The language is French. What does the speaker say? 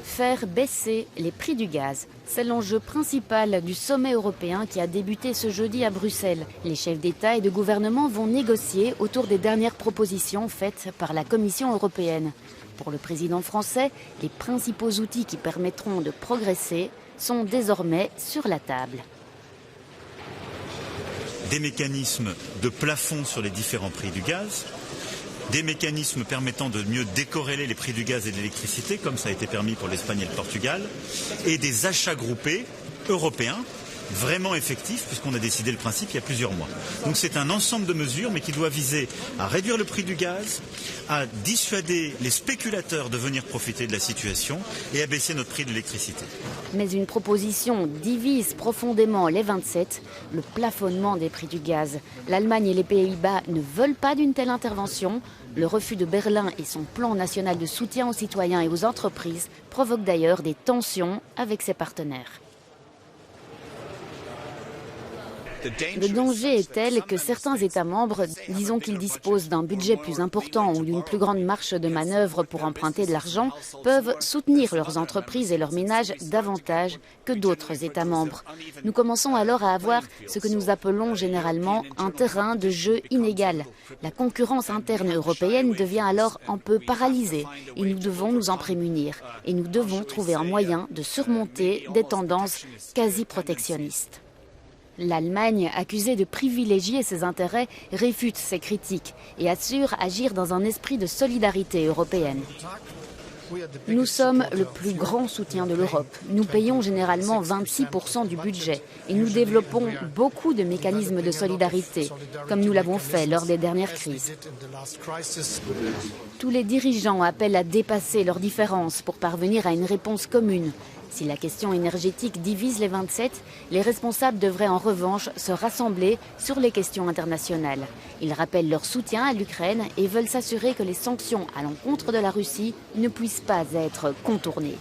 Faire baisser les prix du gaz. C'est l'enjeu principal du sommet européen qui a débuté ce jeudi à Bruxelles. Les chefs d'État et de gouvernement vont négocier autour des dernières propositions faites par la Commission européenne. Pour le président français, les principaux outils qui permettront de progresser sont désormais sur la table. Des mécanismes de plafond sur les différents prix du gaz, des mécanismes permettant de mieux décorréler les prix du gaz et de l'électricité, comme ça a été permis pour l'Espagne et le Portugal, et des achats groupés européens, vraiment effectifs, puisqu'on a décidé le principe il y a plusieurs mois. Donc c'est un ensemble de mesures, mais qui doit viser à réduire le prix du gaz, à dissuader les spéculateurs de venir profiter de la situation et à baisser notre prix de l'électricité. Mais une proposition divise profondément les 27, le plafonnement des prix du gaz. L'Allemagne et les Pays-Bas ne veulent pas d'une telle intervention. Le refus de Berlin et son plan national de soutien aux citoyens et aux entreprises provoquent d'ailleurs des tensions avec ses partenaires. Le danger est tel que certains États membres, disons qu'ils disposent d'un budget plus important ou d'une plus grande marge de manœuvre pour emprunter de l'argent, peuvent soutenir leurs entreprises et leurs ménages davantage que d'autres États membres. Nous commençons alors à avoir ce que nous appelons généralement un terrain de jeu inégal. La concurrence interne européenne devient alors un peu paralysée et nous devons nous en prémunir. Et nous devons trouver un moyen de surmonter des tendances quasi protectionnistes. L'Allemagne, accusée de privilégier ses intérêts, réfute ces critiques et assure agir dans un esprit de solidarité européenne. Nous sommes le plus grand soutien de l'Europe. Nous payons généralement 26% du budget et nous développons beaucoup de mécanismes de solidarité, comme nous l'avons fait lors des dernières crises. Tous les dirigeants appellent à dépasser leurs différences pour parvenir à une réponse commune. Si la question énergétique divise les 27, les responsables devraient en revanche se rassembler sur les questions internationales. Ils rappellent leur soutien à l'Ukraine et veulent s'assurer que les sanctions à l'encontre de la Russie ne puissent pas être contournées.